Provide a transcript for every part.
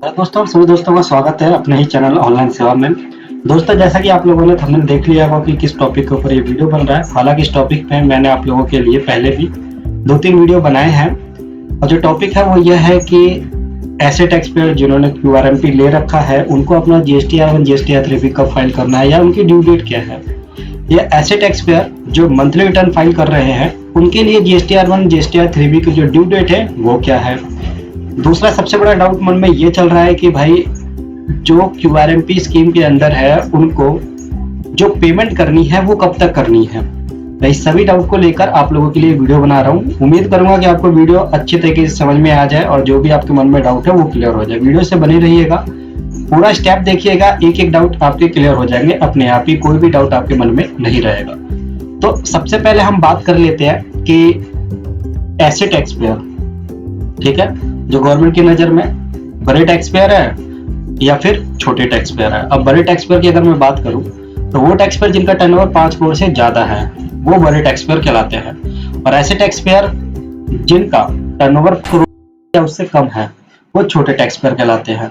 Hello दोस्तों, सभी दोस्तों का स्वागत है अपने ही चैनल ऑनलाइन सेवा में। दोस्तों, जैसा कि आप लोगों ने थंबनेल देख लिया होगा कि किस टॉपिक के ऊपर ये वीडियो बन रहा है। हालांकि इस टॉपिक पे मैंने आप लोगों के लिए पहले भी 2-3 वीडियो बनाए हैं और जो टॉपिक है वो यह है कि ऐसे टैक्स पेयर जिन्होंने क्यूआरएमपी ले रखा है उनको अपना जीएसटीआर1 जीएसटीआर3 कब फाइल करना है या उनकी ड्यू डेट क्या है। या ऐसे टैक्स पेयर जो मंथली रिटर्न फाइल कर रहे हैं उनके लिए जीएसटीआर1 जीएसटीआर3 की जो ड्यू डेट है वो क्या है। दूसरा सबसे बड़ा डाउट मन में ये चल रहा है कि भाई जो क्यूआरएमपी स्कीम के अंदर है उनको जो पेमेंट करनी है वो कब तक करनी है। मैं इस सभी डाउट को लेकर आप लोगों के लिए वीडियो बना रहा हूँ। उम्मीद करूंगा कि आपको वीडियो अच्छे तरीके से समझ में आ जाए और जो भी आपके मन में डाउट है वो क्लियर हो जाए। वीडियो से बने रहिएगा, पूरा स्टेप देखिएगा, एक एक डाउट आपके क्लियर हो जाएंगे अपने आप ही, कोई भी डाउट आपके मन में नहीं रहेगा। तो सबसे पहले हम बात कर लेते हैं कि ऐसे टैक्स पेयर, ठीक है, जो गवर्नमेंट की नजर में बड़े टैक्स पेयर है या फिर छोटे टैक्स पेयर है। अब बड़े टैक्स पेयर की अगर मैं बात करूं तो वो टैक्स पेयर जिनका टर्नओवर 5 करोड़ से ज्यादा है वो बड़े टैक्स पेयर कहलाते हैं, और ऐसे टैक्स पेयर जिनका टर्नओवर करोड़ या उससे कम है वो छोटे टैक्स पेयर कहलाते हैं।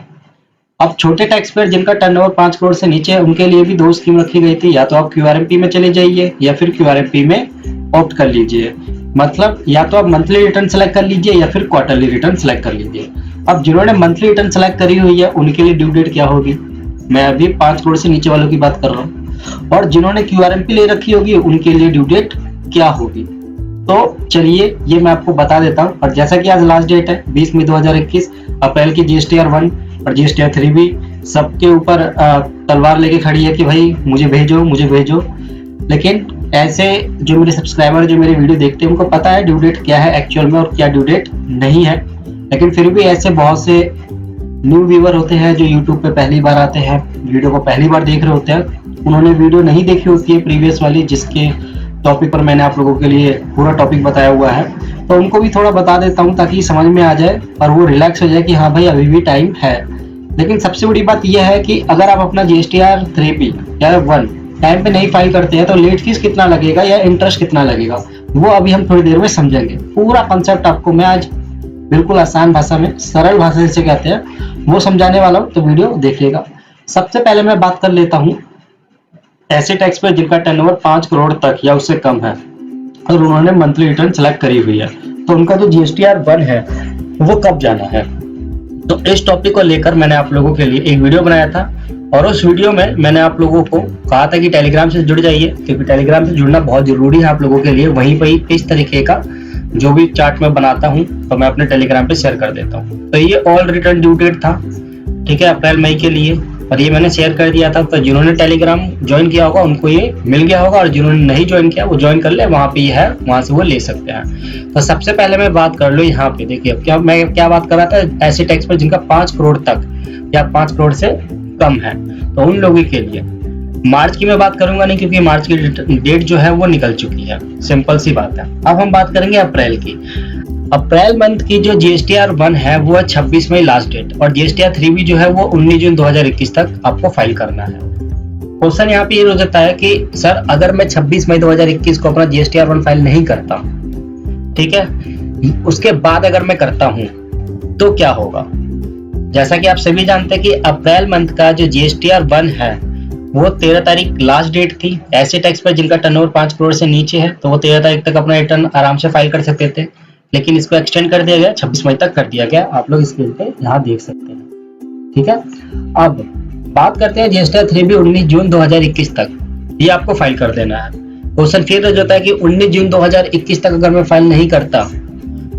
अब छोटे टैक्स पेयर जिनका टर्नओवर 5 करोड़ से नीचे है उनके लिए भी 2 स्कीम रखी गई थी, या तो आप क्यूआरएमपी में चले जाइए या फिर क्यूआरएमपी में ऑप्ट कर लीजिए। मतलब या तो आप मंथली रिटर्न सेलेक्ट कर लीजिए या फिर क्वार्टरली रिटर्न सेलेक्ट कर लीजिए। अब जिन्होंने मंथली रिटर्न सेलेक्ट करी हुई है उनके लिए ड्यू डेट क्या होगी, मैं अभी 5 करोड़ से नीचे वालों की बात कर रहा हूँ, और जिन्होंने क्यूआरएमपी ले रखी होगी उनके लिए ड्यू डेट क्या होगी। तो चलिए ये मैं आपको बता देता हूँ। और जैसा कि आज लास्ट डेट है 20 मई 2021, अप्रैल की जीएसटीआर1 और जीएसटीआर3 भी सबके ऊपर तलवार लेके खड़ी है कि भाई मुझे भेजो। लेकिन ऐसे जो मेरे सब्सक्राइबर जो मेरे वीडियो देखते हैं उनको पता है ड्यू डेट क्या है एक्चुअल में और क्या ड्यू डेट नहीं है। लेकिन फिर भी ऐसे बहुत से न्यू व्यूअर होते हैं जो यूट्यूब पे पहली बार आते हैं, वीडियो को पहली बार देख रहे होते हैं, उन्होंने वीडियो नहीं देखी होती है प्रीवियस वाली जिसके टॉपिक पर मैंने आप लोगों के लिए पूरा टॉपिक बताया हुआ है। तो उनको भी थोड़ा बता देता हूँ ताकि समझ में आ जाए और वो रिलैक्स हो जाए कि हाँ भाई अभी भी टाइम है। लेकिन सबसे बड़ी बात यह है कि अगर आप अपना जीएसटीआर3 या 1 टाइम पे नहीं फाइल करते हैं तो लेट फीस कितना लगेगा या इंटरेस्ट कितना लगेगा वो अभी हम थोड़ी देर में समझेंगे। पूरा कॉन्सेप्ट आपको मैं आज बिल्कुल आसान भाषा में, सरल भाषा जिसे कहते हैं, वो समझाने वाला हूँ, तो वीडियो देखिएगा। सबसे पहले मैं बात कर लेता हूँ ऐसे टैक्स पे जिनका टर्नओवर 5 करोड़ तक या उससे कम है और उन्होंने मंथली रिटर्न सेलेक्ट करी हुई है, तो उनका जो जीएसटीआर1 है वो कब जाना है। तो इस टॉपिक को लेकर मैंने आप लोगों के लिए एक वीडियो बनाया था और उस वीडियो में मैंने आप लोगों को कहा था कि टेलीग्राम से जुड़ जाइए, क्योंकि टेलीग्राम से जुड़ना बहुत जरूरी है आप लोगों के लिए। वहीं पर इस तरीके का जो भी चार्ट मैं बनाता हूँ तो मैं अपने टेलीग्राम पे शेयर कर देता हूँ। तो ये ऑल रिटर्न ड्यू डेट था, ठीक है, अप्रैल मई के लिए, और ये मैंने शेयर कर दिया था। तो जिन्होंने टेलीग्राम ज्वाइन किया होगा उनको ये मिल गया होगा और जिन्होंने नहीं ज्वाइन किया वो ज्वाइन कर ले, वहां पे ये है, वहां से वो ले सकते हैं। तो सबसे पहले मैं बात कर लो यहाँ पे, देखिए मैं क्या बात कर रहा था, ऐसे टैक्स पर जिनका 5 करोड़ तक या 5 करोड़ से कम है तो उन लोगों के लिए। मार्च की मैं बात करूंगा नहीं क्योंकि मार्च की डेट जो है वो निकल चुकी है, सिंपल सी बात है। अब हम बात करेंगे अप्रैल की। अप्रैल मंथ की जो जीएसटीआर1 है वो है 26 मई लास्ट डेट, और जीएसटीआर3 भी जो है वो 19 जून 2021 तक आपको फाइल करना है। क्वेश्चन यहाँ पे ये हो सकता है कि सर अगर मैं 26 मई 2021 को अपना जीएसटीआर1 फाइल नहीं करता, ठीक है, उसके बाद अगर मैं करता हूँ तो क्या होगा। जैसा कि आप सभी जानते हैं कि अप्रैल मंथ का जो जीएसटीआर1 है वो 13 तारीख लास्ट डेट थी। ऐसे टैक्स पर जिनका टर्नओवर 5 करोड़ से नीचे है तो वो 13 तारीख तक अपना रिटर्न आराम से फाइल कर सकते थे, लेकिन इसको एक्सटेंड कर दिया गया, 26 मई तक कर दिया गया। आप लोग स्क्रीन पे यहाँ देख सकते हैं, ठीक है। अब बात करते हैं जीएसटीआर3 भी 19 जून 2021 तक ये आपको फाइल कर देना है। क्वेश्चन फिर रह जाता है कि 19 जून 2021 तक अगर मैं फाइल नहीं करता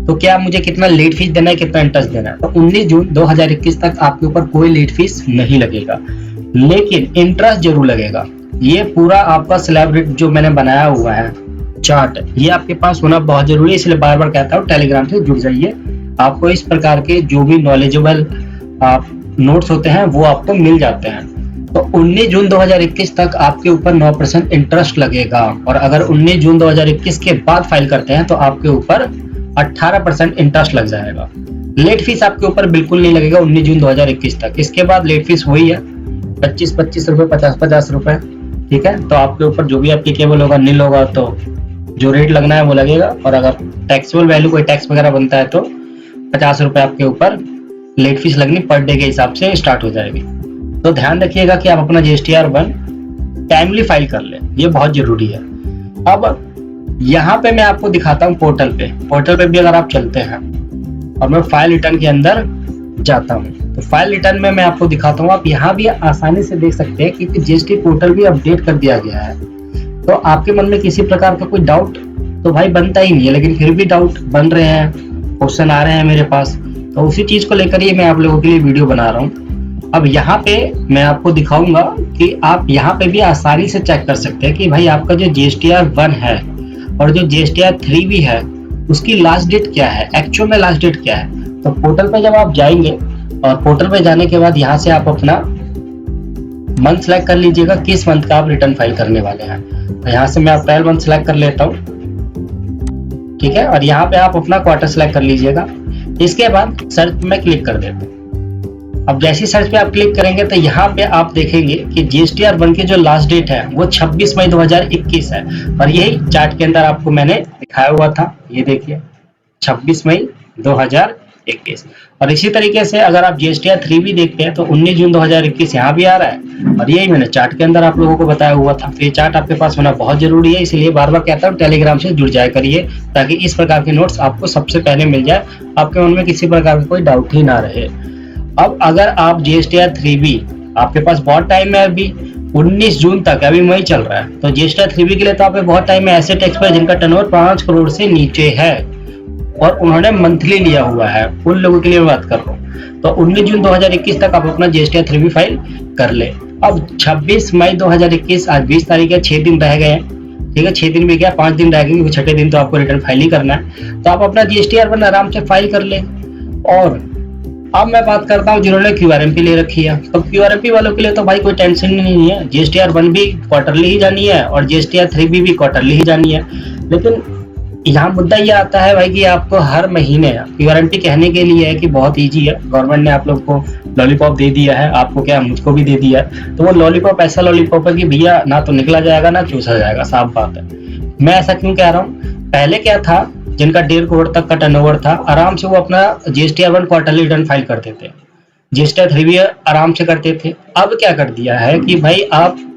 तो क्या मुझे कितना लेट फीस देना है, कितना इंटरेस्ट देना है। तो 19 जून 2021 तक आपके ऊपर कोई लेट फीस नहीं लगेगा, लेकिन इंटरेस्ट जरूर लगेगा। ये पूरा आपका स्लैब रेट जो मैंने बनाया हुआ है चार्ट, ये आपके पास होना बहुत जरूरी है, इसलिए बार बार कहता हूँ टेलीग्राम से जुड़ जाइए। आपको इस प्रकार के जो भी नॉलेजेबल नोट्स होते हैं वो आपको मिल जाते हैं। तो 19 जून 2021 तक आपके ऊपर 9% इंटरेस्ट लगेगा, और अगर 19 जून 2021 के बाद फाइल करते हैं तो आपके ऊपर 18% इंटरेस्ट लग जाएगा। लेट फीस आपके ऊपर बिल्कुल नहीं लगेगा 19 जून 2021 तक। इसके बाद लेट फीस वही है 25 रुपए, 50 रुपए, ठीक है। तो आपके ऊपर जो भी एप्लीकेबल होगा, नील होगा, तो जो रेट लगना है वो लगेगा, और अगर टैक्सेबल वैल्यू कोई टैक्स वगैरह बनता है तो 50 रुपए आपके ऊपर लेट फीस लगनी पर डे के हिसाब से स्टार्ट हो जाएगी। तो ध्यान रखिएगा कि आप अपना GSTR1 टाइमली फाइल कर लें, ये बहुत जरूरी है। अब यहाँ पे मैं आपको दिखाता हूँ पोर्टल पे भी अगर आप चलते हैं और मैं फाइल रिटर्न के अंदर जाता हूँ तो फाइल रिटर्न में मैं आपको दिखाता हूँ। आप यहाँ भी आसानी से देख सकते हैं क्योंकि GST पोर्टल भी अपडेट कर दिया गया है। तो आपके मन में किसी प्रकार का कोई डाउट तो भाई बनता ही नहीं है, लेकिन फिर भी डाउट बन रहे हैं, क्वेश्चन आ रहे हैं मेरे पास, तो उसी चीज को लेकर ही मैं आप लोगों के लिए वीडियो बना रहा हूँ। अब यहाँ पे मैं आपको दिखाऊंगा कि आप यहाँ पे भी आसानी से चेक कर सकते हैं कि भाई आपका जो GSTR1 है और जो GSTR3 भी है उसकी लास्ट डेट क्या है, एक्चुअल में लास्ट डेट क्या है। तो पोर्टल पे जब आप जाएंगे और पोर्टल पे जाने के बाद यहाँ से आप अपना मंथ सेलेक्ट कर लीजिएगा, किस मंथ का आप रिटर्न फाइल करने वाले हैं। तो यहाँ से मैं अप्रैल मंथ सेलेक्ट कर लेता हूँ, ठीक है। और यहाँ पे आप अपना क्वार्टर सेलेक्ट कर लीजिएगा। इसके बाद सर्च में क्लिक कर देते हैं। अब जैसे सर्च पे आप क्लिक करेंगे तो यहाँ पे आप देखेंगे कि GSTR1 की जो लास्ट डेट है वो 26 मई 2021 है। और यही चार्ट के अंदर आपको मैंने दिखाया हुआ था, ये देखिए 26 मई 2021। और इसी तरीके से अगर आप GSTR3 भी देखते हैं तो 19 जून 2021 यहाँ भी आ रहा है और यही मैंने चार्ट के अंदर आप लोगों को बताया हुआ था। तो ये चार्ट आपके पास होना बहुत जरूरी है, इसलिए बार बार कहता हूँ टेलीग्राम से जुड़ जाया करिए ताकि इस प्रकार के नोट्स आपको सबसे पहले मिल जाए, आपके मन में किसी प्रकार का कोई डाउट ही ना रहे। अब अगर आप GSTR3 भी आपके पास बहुत टाइम है, अभी 19 जून तक, अभी मई चल रहा है, तो GSTR3 भी के लिए तो आप बहुत टाइम है। ऐसे टैक्स पर जिनका टर्नओवर 5 करोड़ से नीचे है और उन्होंने मंथली लिया हुआ है, उन लोगों के लिए बात कर रहा हूँ। तो 19 जून 2021 तक आप अपना GSTR3 भी फाइल कर ले। अब 26 मई 2021 आज 20 तारीख है, 6 दिन रह गए हैं, ठीक है। 6 दिन भी क्या, 5 दिन रह गए, क्योंकि छठे दिन तो आपको रिटर्न फाइल ही करना है। तो आप अपना GSTR1 आराम से फाइल कर ले। और अब मैं बात करता हूँ जिन्होंने QRMP ले रखी है, तो QRMP वालों के लिए तो भाई कोई टेंशन नहीं है। GSTR1 भी क्वार्टरली ही जानी है और GSTR3 भी क्वार्टरली ही जानी है। लेकिन यहाँ मुद्दा ये आता है भाई कि आपको हर महीने QRMP कहने के लिए है कि बहुत इजी है, गवर्नमेंट ने आप लोग को लॉलीपॉप दे दिया है, आपको क्या मुझको भी दे दिया है। तो वो लॉलीपॉप ऐसा लॉलीपॉप है कि भैया ना तो निकला जाएगा ना चूसा जाएगा, साफ बात है। मैं ऐसा क्यों कह रहा हूँ, पहले क्या था, जिनका 1.5 करोड़ तक का टर्नओवर था, आराम से वो अपना GSTR1 क्वार्टरली रिटर्न फाइल करते थे, GSTR3 भी आराम से करते थे। अब क्या कर दिया है कि भाई आप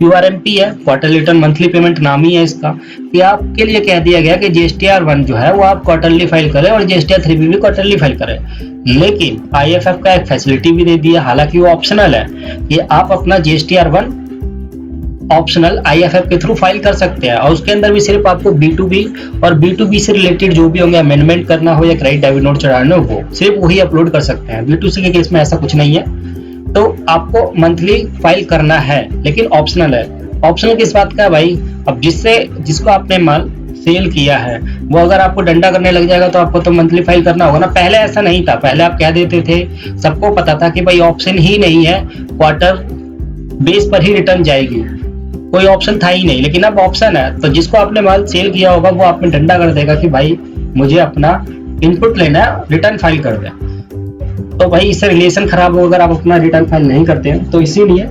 QRMP है, क्वार्टरली रिटर्न मंथली पेमेंट नाम ही है इसका, कि आपके लिए कह दिया गया कि GSTR1 जो है वो आप क्वार्टरली फाइल करें और GSTR3 भी क्वार्टरली फाइल करें। लेकिन IFF का एक फैसिलिटी भी दे दिया, हालांकि वो ऑप्शनल है, कि आप अपना GSTR1 ऑप्शनल IFF के थ्रू फाइल कर सकते हैं। और उसके अंदर भी सिर्फ आपको B2B और B2B से रिलेटेड जो भी होंगे, अमेंडमेंट करना हो या क्रेडिट डेबिट नोट चढ़ाना हो, सिर्फ वही अपलोड कर सकते हैं। B2C के केस में ऐसा कुछ नहीं है। तो आपको मंथली फाइल करना है, लेकिन ऑप्शनल है। ऑप्शनल किस बात का है भाई, अब जिसको आपने माल सेल किया है वो अगर आपको डंडा करने लग जाएगा तो आपको तो मंथली फाइल करना होगा ना। पहले ऐसा नहीं था, पहले आप कह देते थे, सबको पता था कि भाई ऑप्शन ही नहीं है, क्वार्टर बेस पर ही रिटर्न जाएगी, कोई ऑप्शन था ही नहीं। लेकिन अब ऑप्शन है, तो जिसको आपने माल सेल किया होगा वो आप में डंडा कर देगा कि भाई मुझे अपना इनपुट लेना है, रिटर्न फाइल कर दे। तो भाई इससे रिलेशन खराब हो अगर आप अपना रिटर्न फाइल नहीं करते हैं, तो इसीलिए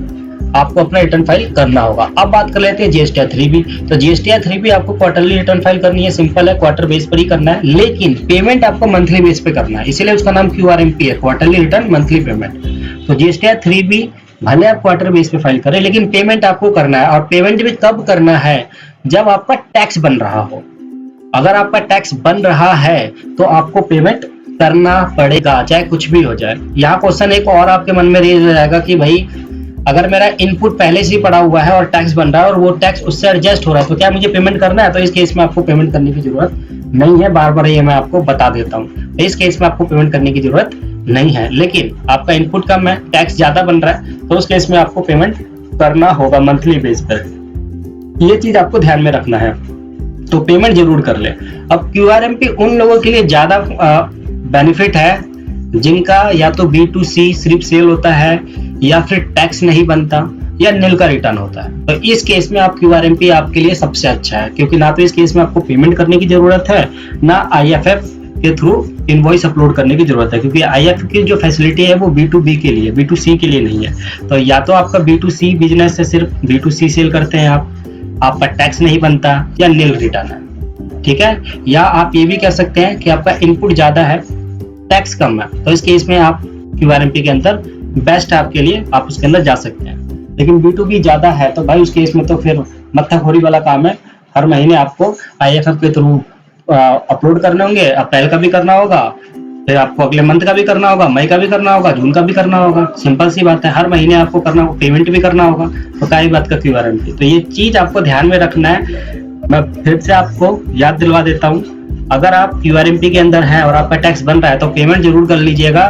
आपको अपना रिटर्न फाइल करना होगा। अब बात कर लेते हैं GSTR3 भी। तो GSTR3 भी आपको क्वार्टरली रिटर्न फाइल करनी है, सिंपल है, क्वार्टर बेस पर ही करना है, लेकिन पेमेंट आपको मंथली बेस पे करना है, इसीलिए उसका नाम QRMP है, क्वार्टरली रिटर्न मंथली पेमेंट। तो GSTR3 भी भले आप क्वार्टर बेस पे फाइल करें, लेकिन पेमेंट आपको करना है। और पेमेंट भी कब करना है, जब आपका टैक्स बन रहा हो। अगर आपका टैक्स बन रहा है तो आपको पेमेंट करना पड़ेगा, चाहे कुछ भी हो जाए। यहाँ क्वेश्चन एक और आपके मन में रेज हो जाएगा कि भाई अगर मेरा इनपुट पहले से ही पड़ा हुआ है और टैक्स बन रहा है और वो टैक्स उससे एडजस्ट हो रहा है, तो क्या मुझे पेमेंट करना है? तो इस केस में आपको पेमेंट करने की जरूरत नहीं है, बार बार ये मैं आपको बता देता हूँ। इस केस में आपको पेमेंट करने की जरूरत नहीं है। लेकिन आपका इनपुट कम है, टैक्स ज्यादा बन रहा है, तो उस केस में आपको पेमेंट करना होगा मंथली बेस पर। ये चीज आपको ध्यान में रखना है, तो पेमेंट जरूर कर ले। अब QRMP उन लोगों के लिए ज्यादा बेनिफिट है जिनका या तो B2C सिर्फ सेल होता है, या फिर टैक्स नहीं बनता, या नील का रिटर्न होता है। तो इस केस में आप QRMP आपके लिए सबसे अच्छा है, क्योंकि ना तो इस केस में आपको पेमेंट करने की जरूरत है, ना IFF के थ्रू इनवॉइस अपलोड करने की जरूरत है, क्योंकि IFF की जो फैसिलिटी है वो B2B के लिए, B2C के लिए नहीं है। तो या तो आपका B2C बिजनेस है, सिर्फ B2C सेल करते हैं आप, आपका टैक्स नहीं बनता, या नील रिटर्न है, ठीक है। या आप ये भी कह सकते हैं कि आपका इनपुट ज्यादा है, टैक्स कम है, तो इस केस में आप QRMP के अंदर बेस्ट है आपके लिए, आप उसके अंदर जा सकते हैं। लेकिन B2B ज्यादा है तो भाई उस केस में तो फिर मत्थाखोरी वाला काम है। हर महीने आपको IFF के थ्रू अपलोड करने होंगे, अप्रैल का भी करना होगा, फिर आपको अगले मंथ का भी करना होगा, मई का भी करना होगा, जून का भी करना होगा। सिंपल सी बात है, हर महीने आपको करना होगा, पेमेंट भी करना होगा, तो क्या ही बात का QRMP। तो ये चीज आपको ध्यान में रखना है। मैं फिर से आपको याद दिलवा देता हूँ, अगर आप QRMP के अंदर हैं और आपका टैक्स बन रहा है तो पेमेंट जरूर कर लीजिएगा,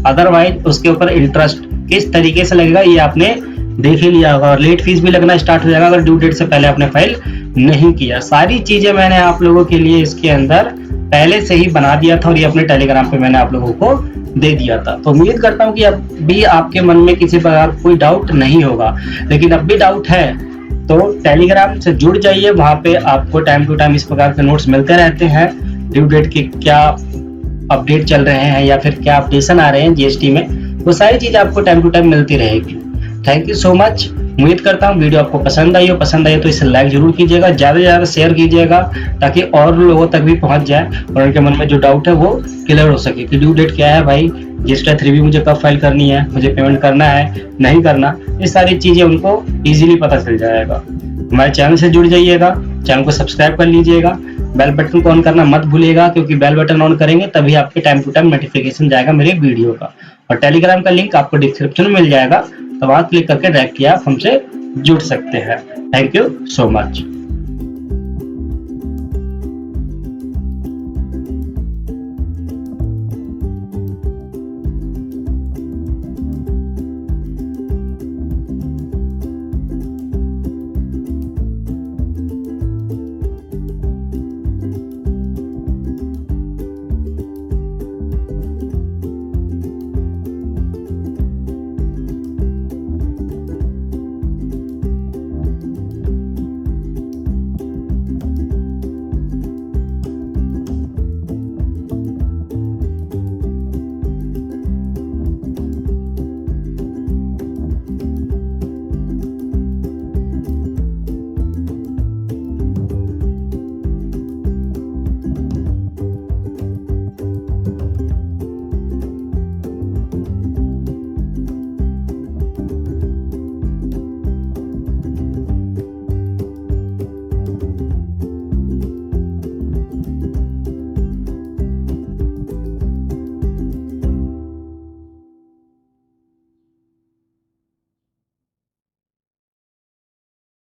अदरवाइज उसके ऊपर इंटरेस्ट किस तरीके से लगेगा ये आपने देख ही लिया होगा, और लेट फीस भी लगना स्टार्ट हो जाएगा अगर ड्यू डेट से पहले आपने फाइल नहीं किया। सारी चीजें मैंने आप लोगों के लिए इसके अंदर पहले से ही बना दिया था और ये अपने टेलीग्राम पे मैंने आप लोगों को दे दिया था। तो उम्मीद करता हूँ कि अब भी आपके मन में किसी प्रकार कोई डाउट नहीं होगा, लेकिन अब भी डाउट है तो टेलीग्राम से जुड़ जाइए, वहां पे आपको टाइम टू टाइम इस प्रकार के नोट्स मिलते रहते हैं। ड्यू डेट के क्या अपडेट चल रहे हैं या फिर क्या अपडेशन आ रहे हैं GST में, वो सारी चीज आपको टाइम टू टाइम मिलती रहेगी। Thank you so much. उम्मीद करता हूँ वीडियो आपको पसंद आई हो, पसंद आई तो इसे लाइक जरूर कीजिएगा, ज्यादा से ज्यादा शेयर कीजिएगा ताकि और लोगों तक भी पहुंच जाए और उनके मन में जो डाउट है वो क्लियर हो सके कि ड्यू डेट क्या है भाई, GST 3B मुझे कब फाइल करनी है, मुझे पेमेंट करना है नहीं करना, ये सारी चीजें उनको इजीली पता चल जाएगा। हमारे चैनल से जुड़ जाइएगा, चैनल को सब्सक्राइब कर लीजिएगा, बेल बटन को ऑन करना मत भूलिएगा क्योंकि बेल बटन ऑन करेंगे तभी आपके टाइम टू टाइम नोटिफिकेशन जाएगा मेरे वीडियो का। और टेलीग्राम का लिंक आपको डिस्क्रिप्शन में मिल जाएगा, तो वहां क्लिक करके डायरेक्टली आप हमसे जुड़ सकते हैं। Thank you so much.